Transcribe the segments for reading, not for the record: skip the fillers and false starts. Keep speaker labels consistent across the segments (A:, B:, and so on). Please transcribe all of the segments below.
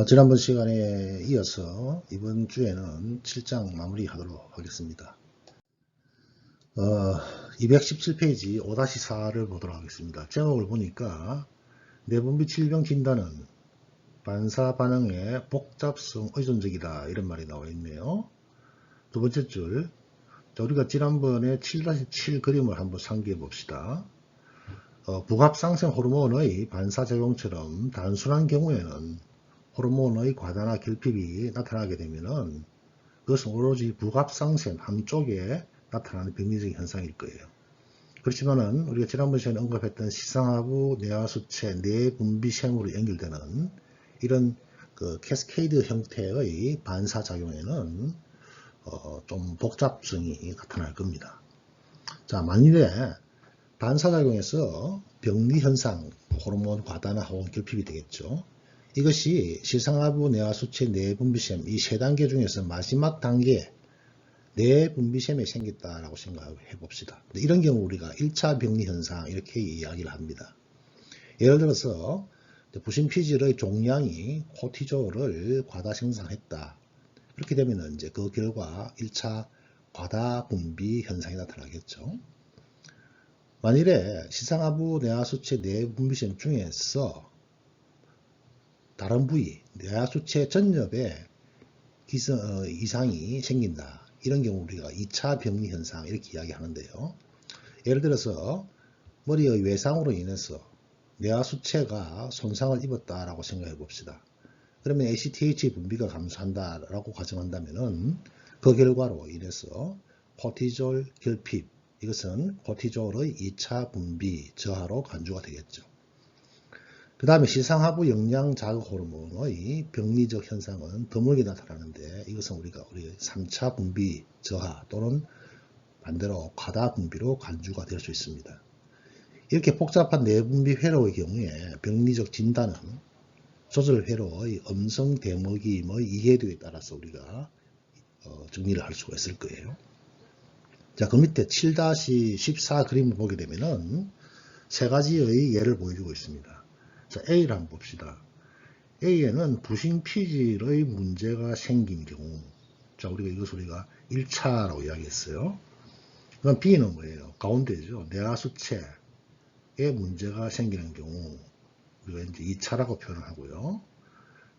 A: 지난번 시간에 이어서 이번 주에는 7장 마무리하도록 하겠습니다. 217페이지 5-4를 보도록 하겠습니다. 제목을 보니까 내분비 질병 진단은 반사 반응의 복잡성 의존적이다 이런 말이 나와 있네요. 두 번째 줄, 우리가 지난번에 7-7 그림을 한번 상기해 봅시다. 부갑상생 호르몬의 반사작용처럼 단순한 경우에는 호르몬의 과다나 결핍이 나타나게 되면은 그것은 오로지 부갑상腺 한쪽에 나타나는 병리적 현상일 거예요. 그렇지만은 우리가 지난번 시간에 언급했던 시상하부 내하수체 내분비샘으로 연결되는 이런 그 캐스케이드 형태의 반사작용에는 좀 복잡성이 나타날 겁니다. 자, 만일에 반사작용에서 병리현상, 호르몬 과다나 혹은 결핍이 되겠죠. 이것이 시상하부 내하수체 내분비샘 이 세 단계 중에서 마지막 단계 내분비샘이 생겼다라고 생각해 봅시다. 이런 경우 우리가 1차 병리현상 이렇게 이야기를 합니다. 예를 들어서 부신피질의 종양이 코티졸을 과다 생산했다. 그렇게 되면 이제 그 결과 1차 과다 분비 현상이 나타나겠죠. 만일에 시상하부 내하수체 내분비샘 중에서 다른 부위, 내하수체 전엽에 이상이 생긴다. 이런 경우 우리가 2차 병리 현상 이렇게 이야기하는데요. 예를 들어서 머리의 외상으로 인해서 내하수체가 손상을 입었다라고 생각해 봅시다. 그러면 ACTH 분비가 감소한다라고 가정한다면은 그 결과로 인해서 코티졸 결핍, 이것은 코티졸의 2차 분비 저하로 간주가 되겠죠. 그 다음에 시상하부 영양 자극 호르몬의 병리적 현상은 드물게 나타나는데 이것은 우리가 3차 분비 저하 또는 반대로 과다 분비로 간주가 될 수 있습니다. 이렇게 복잡한 내분비 회로의 경우에 병리적 진단은 조절 회로의 음성 대먹임의 이해도에 따라서 우리가 정리를 할 수가 있을 거예요. 자, 그 밑에 7-14 그림을 보게 되면은 세 가지의 예를 보여주고 있습니다. 자, A를 한번 봅시다. A에는 부신피질의 문제가 생긴 경우, 자, 우리가 1차라고 이야기했어요. 그럼 B는 뭐예요? 가운데죠. 내하수체에 문제가 생기는 경우, 우리가 이제 2차라고 표현을 하고요.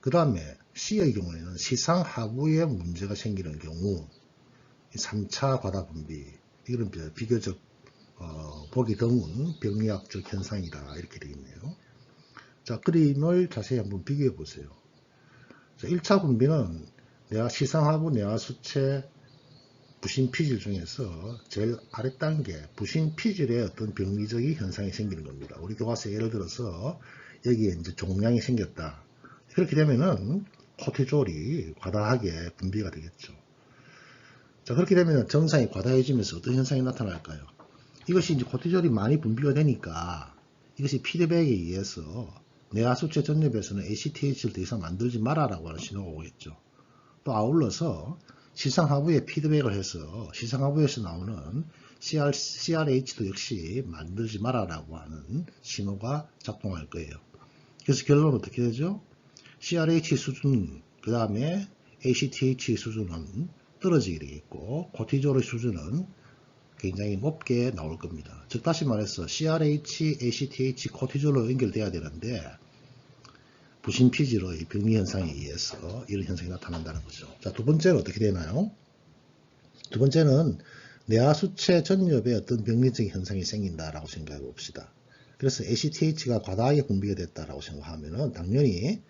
A: 그 다음에 C의 경우에는 시상하부에 문제가 생기는 경우, 3차 과다 분비, 이건 비교적 보기 드문 병리학적 현상이다 이렇게 되어 있네요. 자, 그림을 자세히 한번 비교해 보세요. 자, 1차 분비는 시상하부 내하수체 부신피질 중에서 제일 아랫단계 부신피질의 어떤 병리적인 현상이 생기는 겁니다. 우리 교과서에 예를 들어서 여기에 이제 종양이 생겼다. 그렇게 되면은 코티졸이 과다하게 분비가 되겠죠. 자, 그렇게 되면 정상이 과다해지면서 어떤 현상이 나타날까요? 이것이 이제 코티졸이 많이 분비가 되니까 이것이 피드백에 의해서 내하수체 전엽에서는 ACTH를 더 이상 만들지 마라라고 하는 신호가 오겠죠. 또 아울러서 시상하부에 피드백을 해서 시상하부에서 나오는 CRH도 역시 만들지 마라라고 하는 신호가 작동할 거예요. 그래서 결론은 어떻게 되죠? CRH 수준, 그 다음에 ACTH 수준은 떨어지게 되겠고 코티졸의 수준은 굉장히 높게 나올 겁니다. 즉 다시 말해서 CRH, ACTH, 코티졸로 연결돼야 되는데 부신피질의 병리 현상에 의해서 이런 현상이 나타난다는 거죠. 자, 두 번째는 어떻게 되나요? 두 번째는 내하수체 전엽에 어떤 병리적 현상이 생긴다라고 생각해 봅시다. 그래서 ACTH가 과다하게 분비가 됐다라고 생각하면은 당연히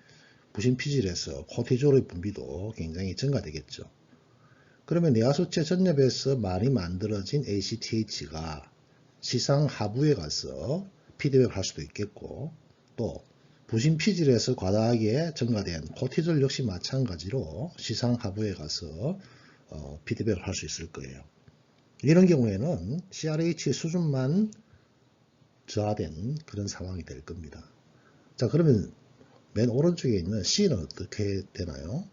A: 부신피질에서 코티졸의 분비도 굉장히 증가되겠죠. 그러면 내하수체 전엽에서 많이 만들어진 ACTH가 시상 하부에 가서 피드백을 할 수도 있겠고, 또 부신피질에서 과다하게 증가된 코티졸 역시 마찬가지로 시상 하부에 가서 피드백을 할 수 있을 거예요. 이런 경우에는 CRH 수준만 저하된 그런 상황이 될 겁니다. 자, 그러면 맨 오른쪽에 있는 C는 어떻게 되나요?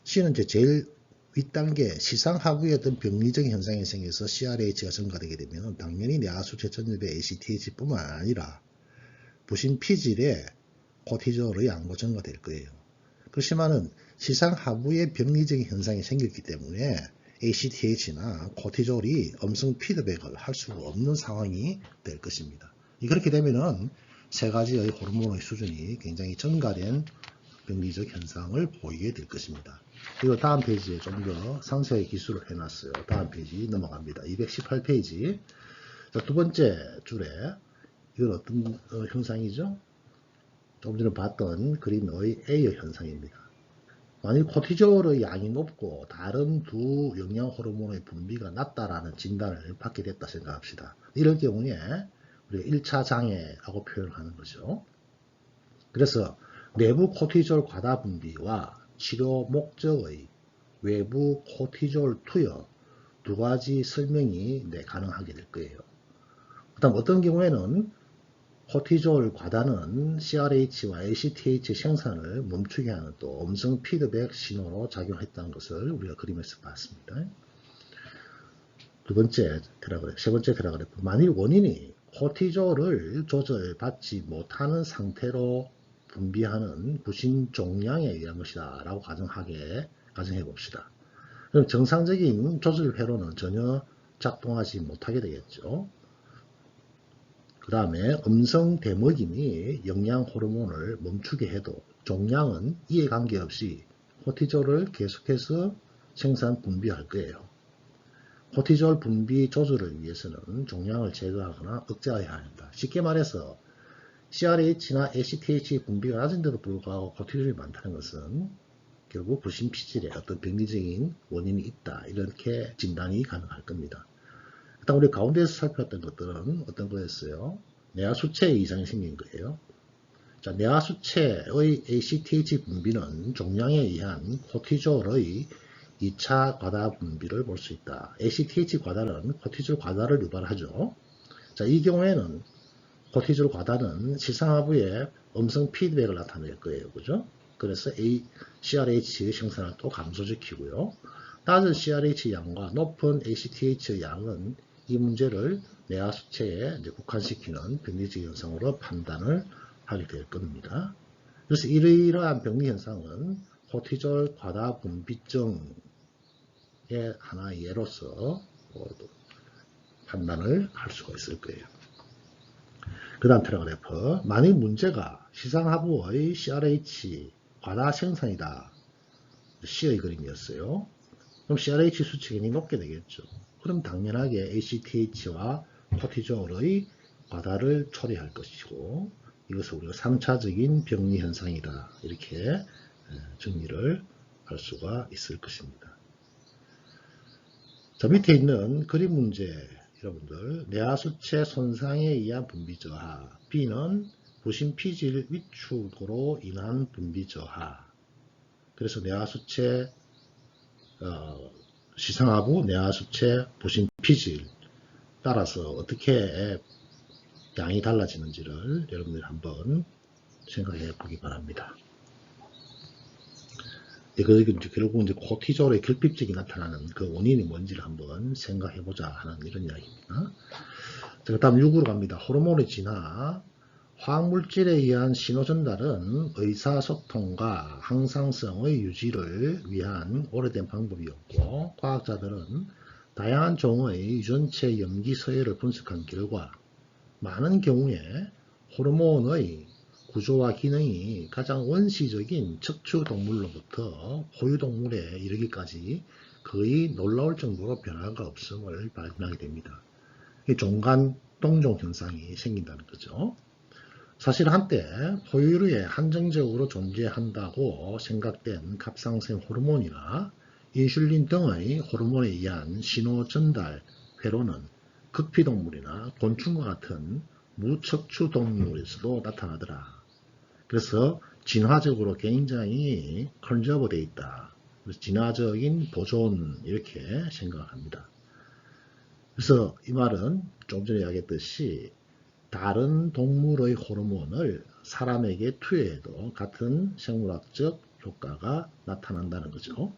A: C는 이제 제일 윗단계 시상 하부에 어떤 병리적인 현상이 생겨서 CRH가 증가되게 되면 당연히 내하수체 전엽의 ACTH 뿐만 아니라 부신피질의 코티졸의 양도 증가될 거예요. 그렇지만은 시상 하부의 병리적인 현상이 생겼기 때문에 ACTH나 코티졸이 음성 피드백을 할 수가 없는 상황이 될 것입니다. 그렇게 되면은 세 가지의 호르몬의 수준이 굉장히 증가된 병리적 현상을 보이게 될 것입니다. 그리고 다음 페이지에 좀 더 상세하게 기술을 해놨어요. 다음 페이지 넘어갑니다. 218페이지. 자, 두 번째 줄에 이건 어떤 현상이죠? 조금 전에 봤던 그림의 A의 현상입니다. 만일 코티졸의 양이 높고 다른 두 영양 호르몬의 분비가 낮다라는 진단을 받게 됐다 생각합시다. 이럴 경우에 우리가 1차 장애라고 표현하는 거죠. 그래서 내부 코티졸 과다 분비와 치료 목적의 외부 코티졸 투여 두 가지 설명이 가능하게 될 거예요. 그 다음 어떤 경우에는 코티졸 과다는 CRH와 ACTH 생산을 멈추게 하는 또 음성 피드백 신호로 작용했다는 것을 우리가 그림에서 봤습니다. 세 번째 테라그래프. 만일 원인이 코티졸을 조절받지 못하는 상태로 분비하는 부신 종양에 의한 것이다 라고 가정해 봅시다. 그럼 정상적인 조절 회로는 전혀 작동하지 못하게 되겠죠. 그 다음에 음성 대먹임이 영양 호르몬을 멈추게 해도 종양은 이에 관계없이 코티졸을 계속해서 생산 분비할 거예요. 코티졸 분비 조절을 위해서는 종양을 제거하거나 억제해야 합니다. 쉽게 말해서 CRH나 ACTH 분비가 낮은데도 불구하고 코티졸이 많다는 것은 결국 부신피질의 어떤 병리적인 원인이 있다 이렇게 진단이 가능할 겁니다. 일단 우리 가운데에서 살펴봤던 것들은 어떤 거였어요? 뇌하수체에 이상이 생긴 거예요. 자, 뇌하수체의 ACTH 분비는 종양에 의한 코티졸의 2차 과다 분비를 볼 수 있다. ACTH 과다는 코티졸 과다를 유발하죠. 자, 이 경우에는 코티졸 과다는 시상하부의 음성 피드백을 나타낼 거예요. 그죠? 그래서 CRH 생산을 또 감소시키고요. 낮은 CRH 양과 높은 ACTH 양은 이 문제를 뇌하수체에 국한시키는 병리적 현상으로 판단을 하게 될 겁니다. 그래서 이러한 병리 현상은 코티졸 과다 분비증의 하나의 예로서 판단을 할 수가 있을 거예요. 그 다음 테라그래프. 만일 문제가 시상하부의 CRH 과다 생산이다. C의 그림이었어요. 그럼 CRH 수치 굉장히 높게 되겠죠. 그럼 당연하게 ACTH와 코티졸의 과다를 초래할 것이고 이것을 우리가 3차적인 병리 현상이다. 이렇게 정리를 할 수가 있을 것입니다. 자, 밑에 있는 그림 문제 여러분들 뇌하수체 손상에 의한 분비 저하 B는 부신피질 위축으로 인한 분비 저하 그래서 뇌하수체 시상하부 뇌하수체 부신피질 따라서 어떻게 양이 달라지는지를 여러분들이 한번 생각해 보기 바랍니다. 결국 이제 코티졸의 결핍증이 나타나는 그 원인이 뭔지를 한번 생각해 보자 하는 이런 이야기입니다. 자, 다음 6으로 갑니다. 호르몬의 진화. 화학물질에 의한 신호 전달은 의사소통과 항상성의 유지를 위한 오래된 방법이었고 과학자들은 다양한 종의 유전체 염기 서열을 분석한 결과 많은 경우에 호르몬의 구조와 기능이 가장 원시적인 척추동물로부터 포유동물에 이르기까지 거의 놀라울 정도로 변화가 없음을 발견하게 됩니다. 종간 동종 현상이 생긴다는 거죠. 사실 한때 포유류에 한정적으로 존재한다고 생각된 갑상선 호르몬이나 인슐린 등의 호르몬에 의한 신호 전달 회로는 극피동물이나 곤충과 같은 무척추동물에서도 나타나더라. 그래서 진화적으로 굉장히 컨저버 되어 있다. 그래서 진화적인 보존 이렇게 생각합니다. 그래서 이 말은 좀 전에 이야기했듯이 다른 동물의 호르몬을 사람에게 투여해도 같은 생물학적 효과가 나타난다는 거죠.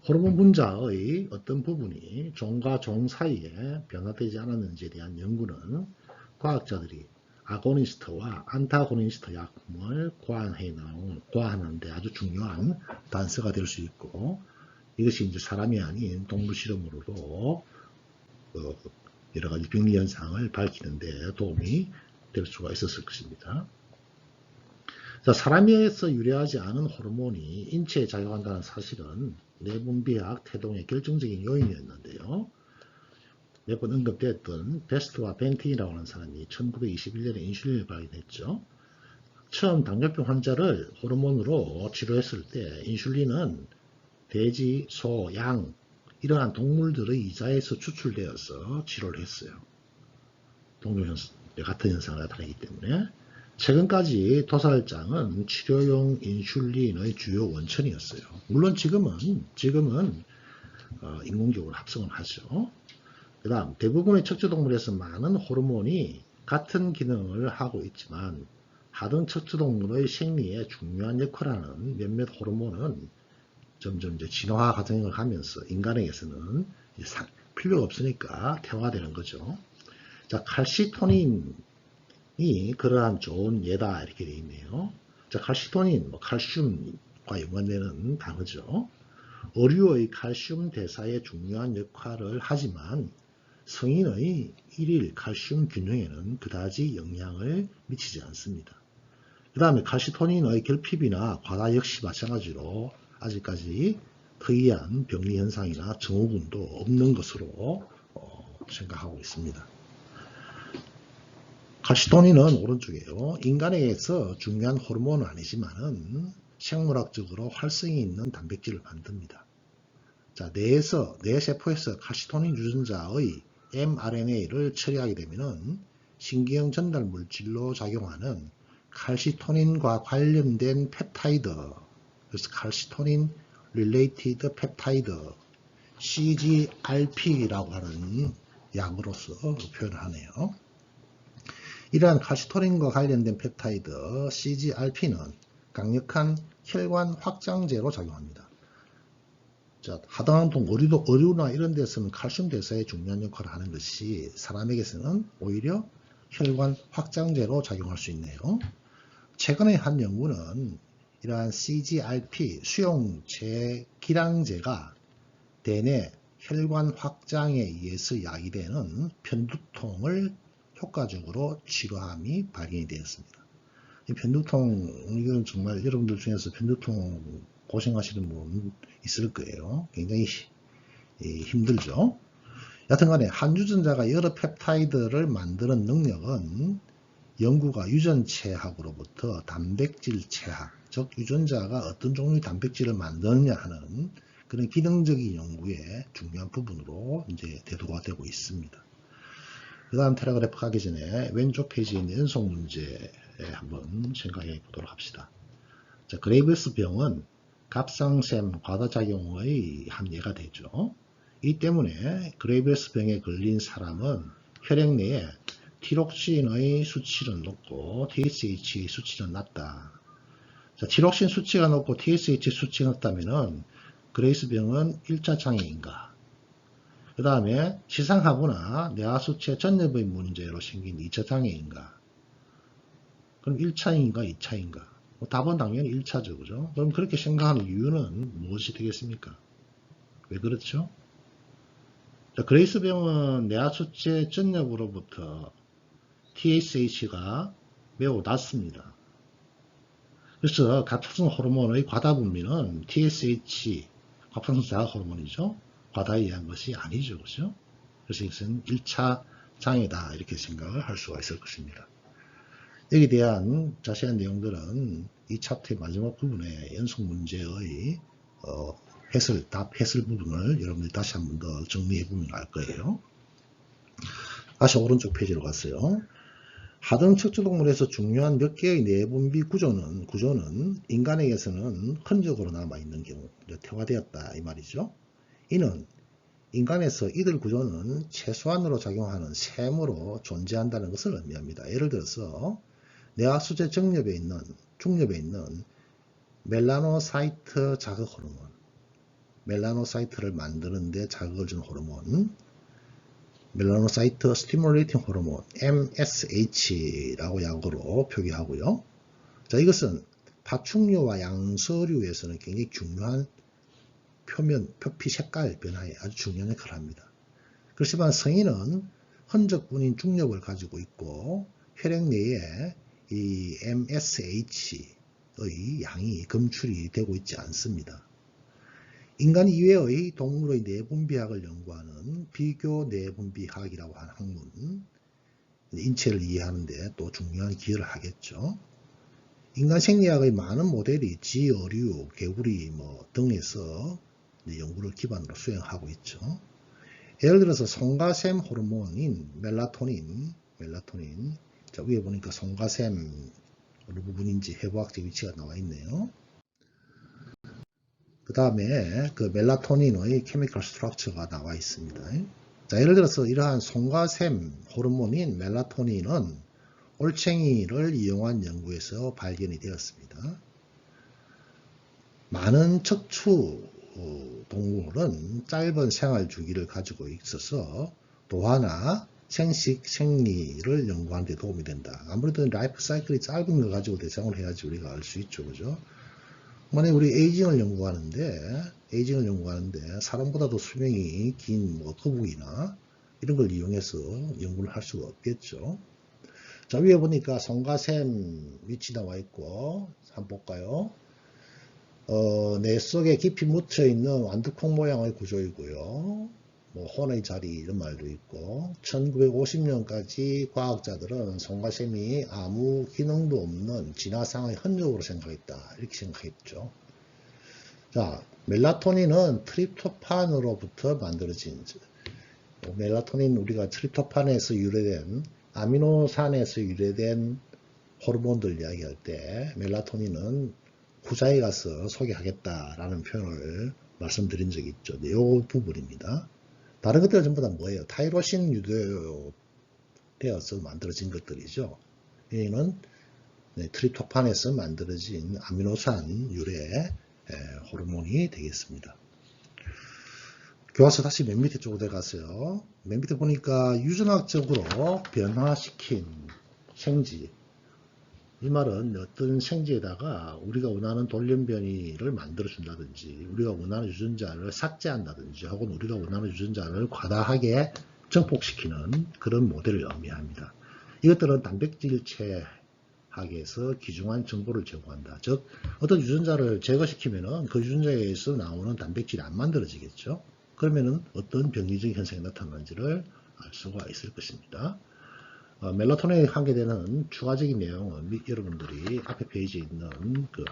A: 호르몬 분자의 어떤 부분이 종과 종 사이에 변화되지 않았는지에 대한 연구는 과학자들이 아고니스트와 안타고니스트 약품을 고안하는데 아주 중요한 단서가 될 수 있고, 이것이 이제 사람이 아닌 동물 실험으로도 여러 가지 병리 현상을 밝히는데 도움이 될 수가 있었을 것입니다. 자, 사람에서 유래하지 않은 호르몬이 인체에 작용한다는 사실은 내분비학 태동의 결정적인 요인이었는데요. 몇 번 언급되었던 베스트와 벤틴이라고 하는 사람이 1921년에 인슐린을 발견했죠. 처음 당뇨병 환자를 호르몬으로 치료했을 때 인슐린은 돼지, 소, 양 이러한 동물들의 이자에서 추출되어서 치료를 했어요. 동료 같은 현상을 나타내기 때문에 최근까지 도살장은 치료용 인슐린의 주요 원천이었어요. 물론 지금은 인공적으로 합성을 하죠. 그 다음 대부분의 척추동물에서 많은 호르몬이 같은 기능을 하고 있지만 하등 척추동물의 생리에 중요한 역할을 하는 몇몇 호르몬은 점점 이제 진화 과정을 하면서 인간에게서는 필요가 없으니까 퇴화되는 거죠. 자, 칼시토닌이 그러한 좋은 예다 이렇게 되어 있네요. 자, 칼시토닌, 칼슘과 연관되는 단어죠. 어류의 칼슘 대사에 중요한 역할을 하지만 성인의 일일 칼슘 균형에는 그다지 영향을 미치지 않습니다. 그 다음에 칼시토닌의 결핍이나 과다 역시 마찬가지로 아직까지 특이한 병리 현상이나 증후군도 없는 것으로 생각하고 있습니다. 칼시토닌은 오른쪽이에요. 인간에게서 중요한 호르몬은 아니지만은 생물학적으로 활성이 있는 단백질을 만듭니다. 자, 뇌 세포에서 칼시토닌 유전자의 mRNA를 처리하게 되면은 신경 전달 물질로 작용하는 칼시토닌과 관련된 펩타이드, 그래서 칼시토닌 related 펩타이드 CGRP라고 하는 약으로서 표현을 하네요. 이러한 칼시토닌과 관련된 펩타이드 CGRP는 강력한 혈관 확장제로 작용합니다. 자, 하등항통 어류나 이런 데서는 칼슘 대사에 중요한 역할을 하는 것이 사람에게서는 오히려 혈관 확장제로 작용할 수 있네요. 최근에 한 연구는 이러한 CGRP 수용체 기량제가 대뇌 혈관 확장에 의해서 야기되는 편두통을 효과적으로 치료함이 발견이 되었습니다. 이 편두통, 이건 정말 여러분들 중에서 편두통 고생하시는 분 있을 거예요. 굉장히 힘들죠. 여튼간에 한 유전자가 여러 펩타이드를 만드는 능력은 연구가 유전체학으로부터 단백질 체학, 즉 유전자가 어떤 종류의 단백질을 만드느냐 하는 그런 기능적인 연구의 중요한 부분으로 이제 대두가 되고 있습니다. 그 다음 테라그래프 가기 전에 왼쪽 페이지에 있는 연속 문제 한번 생각해 보도록 합시다. 자, 그레이브스 병은 갑상샘 과다작용의 한 예가 되죠. 이 때문에 그레이브스 병에 걸린 사람은 혈액 내에 티록신의 수치는 높고 TSH의 수치는 낮다. 자, 티록신 수치가 높고 TSH 수치가 높다면은 그레이스 병은 1차 장애인가? 그 다음에 시상하거나 뇌하수체 전엽의 문제로 생긴 2차 장애인가? 그럼 1차인가 2차인가? 답은 당연히 1차죠. 그죠? 그럼 그렇게 생각하는 이유는 무엇이 되겠습니까? 왜 그렇죠? 자, 그레이스 병은 뇌하수체 전엽으로부터 TSH가 매우 낮습니다. 그래서 갑상선 호르몬의 과다 분비는 TSH, 갑상선 자극 호르몬이죠. 과다에 의한 것이 아니죠. 그죠? 그래서 이것은 1차 장애다. 이렇게 생각을 할 수가 있을 것입니다. 여기에 대한 자세한 내용들은 이 챕터의 마지막 부분에 연속 문제의 답 해설 부분을 여러분들이 다시 한 번 더 정리해 보면 알 거예요. 다시 오른쪽 페이지로 갔어요. 하등 척추동물에서 중요한 몇 개의 내분비 구조는 인간에게서는 흔적으로 남아있는 경우 퇴화되었다 이 말이죠. 이는 인간에서 이들 구조는 최소한으로 작용하는 셈으로 존재한다는 것을 의미합니다. 예를 들어서 뇌하수체 중엽에 있는 멜라노사이트 자극 호르몬, 멜라노사이트를 만드는 데 자극을 주는 호르몬, 멜라노사이트 스티뮬레이팅 호르몬 MSH라고 약으로 표기하고요. 자, 이것은 파충류와 양서류에서는 굉장히 중요한 표피 색깔 변화에 아주 중요한 역할을 합니다. 그렇지만 성인은 흔적뿐인 중력을 가지고 있고 혈액 내에 이 MSH의 양이 검출이 되고 있지 않습니다. 인간 이외의 동물의 내분비학을 연구하는 비교 내분비학이라고 하는 학문, 인체를 이해하는 데 또 중요한 기여를 하겠죠. 인간 생리학의 많은 모델이 쥐, 어류, 개구리 등에서 연구를 기반으로 수행하고 있죠. 예를 들어서 송가샘 호르몬인 멜라토닌, 자, 위에 보니까 송가샘 어느 부분인지 해부학적 위치가 나와 있네요. 그 다음에 그 멜라토닌의 케미컬 스트럭처가 나와 있습니다. 자, 예를 들어서 이러한 송가샘 호르몬인 멜라토닌은 올챙이를 이용한 연구에서 발견이 되었습니다. 많은 척추 동물은 짧은 생활 주기를 가지고 있어서 도화나 생식, 생리를 연구하는 데 도움이 된다. 아무래도 라이프 사이클이 짧은 걸 가지고 대상을 해야지 우리가 알 수 있죠. 그죠? 만약에 우리 에이징을 연구하는데 사람보다도 수명이 긴 거북이나 이런 걸 이용해서 연구를 할 수가 없겠죠. 자, 위에 보니까 송가샘 위치 나와 있고 한번 볼까요? 뇌 속에 깊이 묻혀 있는 완두콩 모양의 구조이고요. 혼의 자리 이런 말도 있고 1950년까지 과학자들은 송가샘이 아무 기능도 없는 진화상의 흔적으로 생각했다. 이렇게 생각했죠. 자, 멜라토닌은 트립토판으로부터 만들어진 멜라토닌 우리가 트립토판에서 유래된 아미노산에서 유래된 호르몬들 이야기할 때 멜라토닌은 후자에 가서 소개하겠다라는 표현을 말씀드린 적이 있죠. 이 부분입니다. 다른 것들은 전부 다 뭐예요? 타이로신 유도되어서 만들어진 것들이죠. 얘는 트립토판에서 만들어진 아미노산 유래 호르몬이 되겠습니다. 교과서 다시 맨 밑에 쪽으로 들어가세요. 맨 밑에 보니까 유전학적으로 변화시킨 생지. 이 말은 어떤 생지에다가 우리가 원하는 돌연변이를 만들어준다든지 우리가 원하는 유전자를 삭제한다든지 혹은 우리가 원하는 유전자를 과다하게 증폭시키는 그런 모델을 의미합니다. 이것들은 단백질체 학에서 귀중한 정보를 제공한다. 즉 어떤 유전자를 제거시키면은 그 유전자에 의해서 나오는 단백질이 안 만들어지겠죠. 그러면은 어떤 병리적인 현상이 나타나는지를 알 수가 있을 것입니다. 멜라토닌에 관계되는 추가적인 내용은 여러분들이 앞에 페이지에 있는 그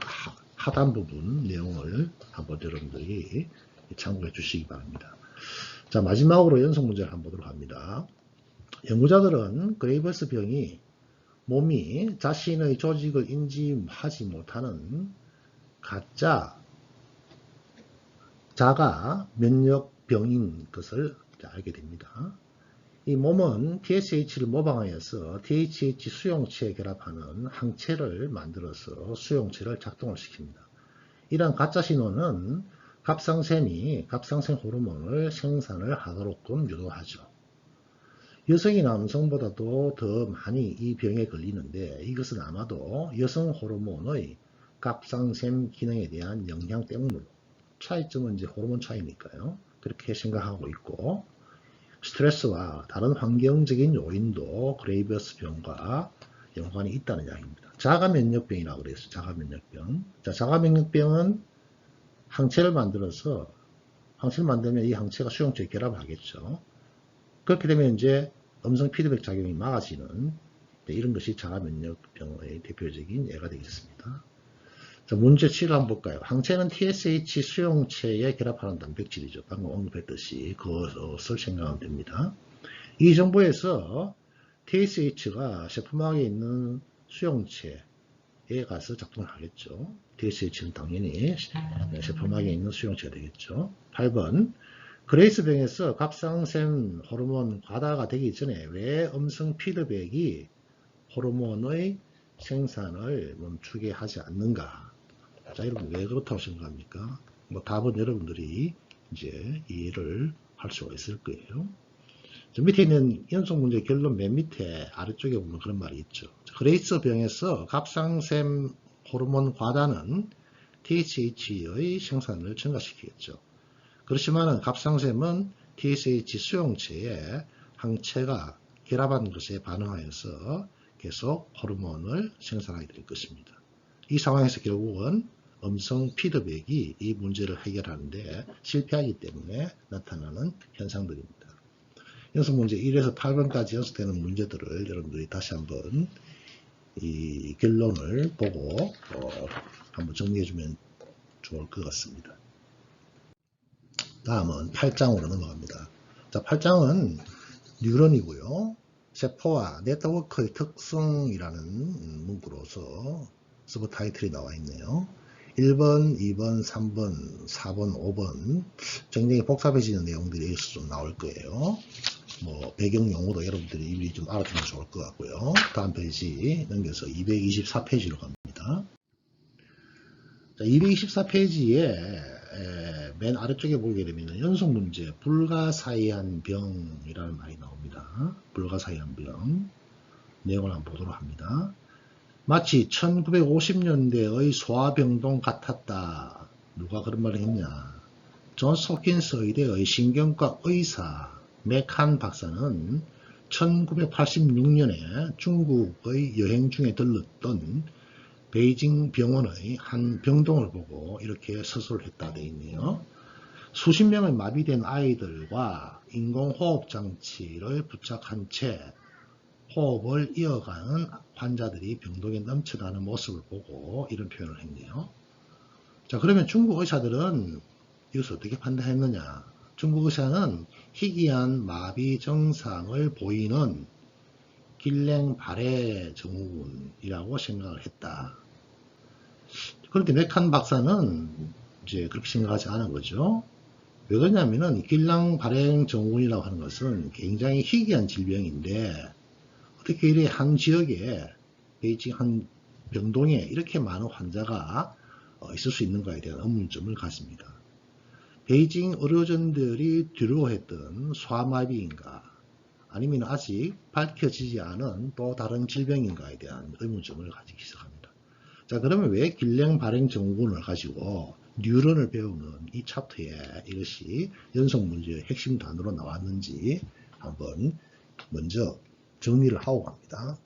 A: 하단 부분 내용을 한번 여러분들이 참고해 주시기 바랍니다. 자, 마지막으로 연속 문제를 한번 보도록 합니다. 연구자들은 그레이버스 병이 몸이 자신의 조직을 인지하지 못하는 자가 면역병인 것을 알게 됩니다. 이 몸은 TSH를 모방하여서 THH 수용체에 결합하는 항체를 만들어서 수용체를 작동을 시킵니다. 이러한 가짜 신호는 갑상샘이 갑상샘 호르몬을 생산을 하도록끔 유도하죠. 여성이 남성보다도 더 많이 이 병에 걸리는데 이것은 아마도 여성 호르몬의 갑상샘 기능에 대한 영향 때문으로 차이점은 이제 호르몬 차이니까요. 그렇게 생각하고 있고 스트레스와 다른 환경적인 요인도 그레이버스 병과 연관이 있다는 이야기입니다. 자가면역병이라고 그랬어요. 자가면역병. 자, 자가면역병은 항체를 만들어서 항체를 만들면 이 항체가 수용체에 결합하겠죠. 그렇게 되면 이제 음성 피드백 작용이 막아지는 이런 것이 자가면역병의 대표적인 예가 되겠습니다. 자, 문제 7을 한번 볼까요? 항체는 TSH 수용체에 결합하는 단백질이죠. 방금 언급했듯이 그것을 생각하면 됩니다. 이 정보에서 TSH가 세포막에 있는 수용체에 가서 작동을 하겠죠. TSH는 당연히 세포막에 있는 수용체가 되겠죠. 8번 그레이스병에서 갑상샘 호르몬 과다가 되기 전에 왜 음성 피드백이 호르몬의 생산을 멈추게 하지 않는가? 자, 여러분 왜 그렇다고 생각합니까? 답은 여러분들이 이제 이해를 할 수가 있을 거예요. 저 밑에 있는 연속 문제 결론 맨 밑에 아래쪽에 보면 그런 말이 있죠. 그레이스 병에서 갑상샘 호르몬 과다는 TSH의 생산을 증가시키겠죠. 그렇지만 갑상샘은 TSH 수용체에 항체가 결합한 것에 반응하여서 계속 호르몬을 생산하게 될 것입니다. 이 상황에서 결국은 음성 피드백이 이 문제를 해결하는데 실패하기 때문에 나타나는 현상들입니다. 연습 문제 1에서 8번까지 연습되는 문제들을 여러분들이 다시 한번 이 결론을 보고 한번 정리해주면 좋을 것 같습니다. 다음은 8장으로 넘어갑니다. 자, 8장은 뉴런이고요. 세포와 네트워크의 특성이라는 문구로서 서브 타이틀이 나와 있네요. 1번, 2번, 3번, 4번, 5번 굉장히 복잡해지는 내용들이 여기서 좀 나올 거예요. 뭐 배경 용어도 여러분들이 이미 좀 알아두면 좋을 것 같고요. 다음 페이지 넘겨서 224페이지로 갑니다. 자, 224페이지에 맨 아래쪽에 보게 되면 연속 문제 불가사의한 병이라는 말이 나옵니다. 불가사의한 병 내용을 한번 보도록 합니다. 마치 1950년대의 소아병동 같았다. 누가 그런 말을 했냐? 존스 홉킨스 의대의 신경과 의사 맥한 박사는 1986년에 중국의 여행 중에 들렀던 베이징 병원의 한 병동을 보고 이렇게 서술을 했다 되어 있네요. 수십 명의 마비된 아이들과 인공호흡장치를 부착한 채 호흡을 이어가는 환자들이 병동에 넘쳐나는 모습을 보고 이런 표현을 했네요. 자, 그러면 중국 의사들은 이것을 어떻게 판단했느냐? 중국 의사는 희귀한 마비 증상을 보이는 길랭바레 증후군이라고 생각을 했다. 그런데 맥한 박사는 이제 그렇게 생각하지 않은 거죠. 왜 그러냐면은 길랭바레 증후군이라고 하는 것은 굉장히 희귀한 질병인데 어떻게 이래 한 지역에 베이징 한 병동에 이렇게 많은 환자가 있을 수 있는가에 대한 의문점을 가집니다. 베이징 의료진들이 두려워했던 소아마비인가 아니면 아직 밝혀지지 않은 또 다른 질병인가에 대한 의문점을 가지기 시작합니다. 자, 그러면 왜 길랭바레 증후군을 가지고 뉴런을 배우는 이 챕터에 이것이 연속 문제의 핵심 단어로 나왔는지 한번 먼저 정리를 하고 갑니다.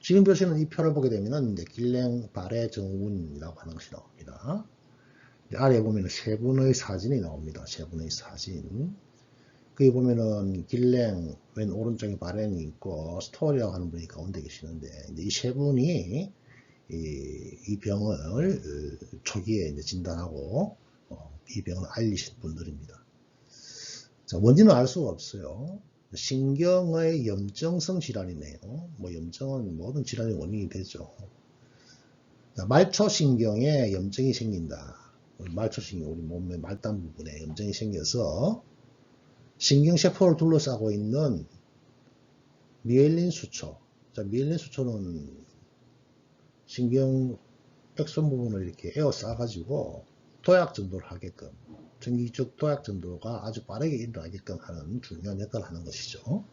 A: 지금 보시는 이 표를 보게 되면 이제 길랭바레 증후군이라고 하는 것이 나옵니다. 아래에 보면 세 분의 사진이 나옵니다. 세 분의 사진. 거기 보면은 길랭 왼 오른쪽에 바렌이 있고 스토리라고 하는 분이 가운데 계시는데 이 세 분이 이 병을 초기에 이제 진단하고 이 병을 알리신 분들입니다. 자, 뭔지는 알 수가 없어요. 신경의 염증성 질환이네요. 뭐 염증은 모든 질환의 원인이 되죠. 자, 말초신경에 염증이 생긴다. 말초신경, 우리 몸의 말단 부분에 염증이 생겨서 신경세포를 둘러싸고 있는 미엘린 수초. 자, 미엘린 수초는 신경 액선 부분을 이렇게 에워싸가지고 도약 전도를 하게끔, 전기적 도약 전도가 아주 빠르게 일어나게끔 하는 중요한 역할을 하는 것이죠.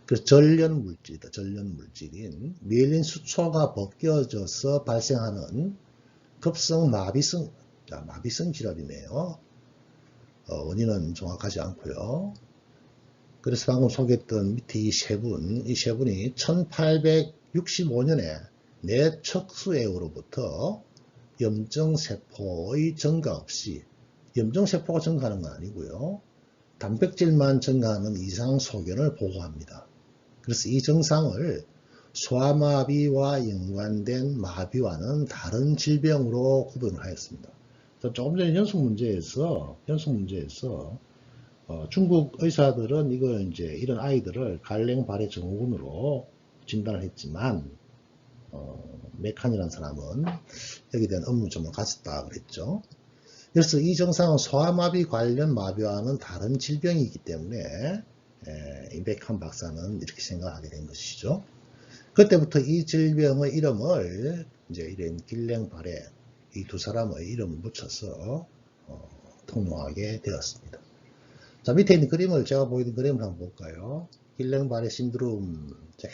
A: 그래서 전련 물질이다. 전련 물질인 미엘린 수초가 벗겨져서 발생하는 급성 마비성, 자, 마비성 질환이네요. 원인은 정확하지 않고요. 그래서 방금 소개했던 밑에 이 세 분이 1865년에 뇌척수애로부터 염증세포의 증가 없이, 염증세포가 증가하는 건 아니고요. 단백질만 증가하는 이상 소견을 보고합니다. 그래서 이 증상을 소아마비와 연관된 마비와는 다른 질병으로 구분을 하였습니다. 조금 전에 연속 문제에서 중국 의사들은 이제 이런 아이들을 갈랭바레 증후군으로 진단을 했지만 메칸이라는 사람은 여기에 대한 의문점을 가졌다 그랬죠. 그래서 이 증상은 소아마비 관련 마비와는 다른 질병이기 때문에 이 메칸 박사는 이렇게 생각하게 된 것이죠. 그때부터 이 질병의 이름을 이제 이런 길랭바레, 이 두 사람의 이름을 붙여서 통용하게 되었습니다. 자, 밑에 있는 그림을, 제가 보이는 그림을 한번 볼까요? 길랭바레 신드롬,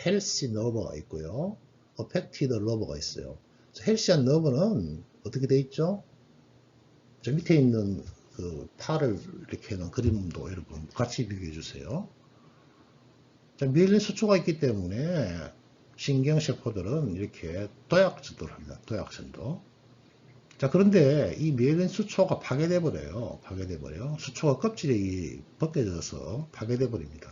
A: 헬시 너버가 있고요. 어펙티드 러버가 있어요. 헬시한 너버는 어떻게 돼 있죠? 저 밑에 있는 그 팔을 이렇게 하는 그림도 여러분 같이 비교해 주세요. 미엘린 수초가 있기 때문에 신경세포들은 이렇게 도약전도를 합니다. 도약전도. 자, 그런데 이 미엘린 수초가 파괴돼 버려요. 파괴돼 버려. 수초가 껍질이 벗겨져서 파괴돼 버립니다.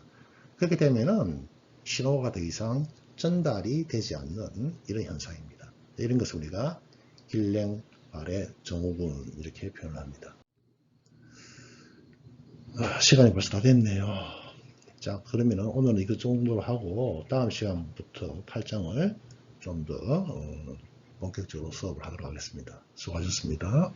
A: 그렇게 되면은 신호가 더 이상 전달이 되지 않는 이런 현상입니다. 이런 것을 우리가 길랭바레 증후군 이렇게 표현을 합니다. 시간이 벌써 다 됐네요. 자, 그러면은 오늘은 이거 정도로 하고 다음 시간부터 8장을 좀 더 본격적으로 수업을 하도록 하겠습니다. 수고하셨습니다.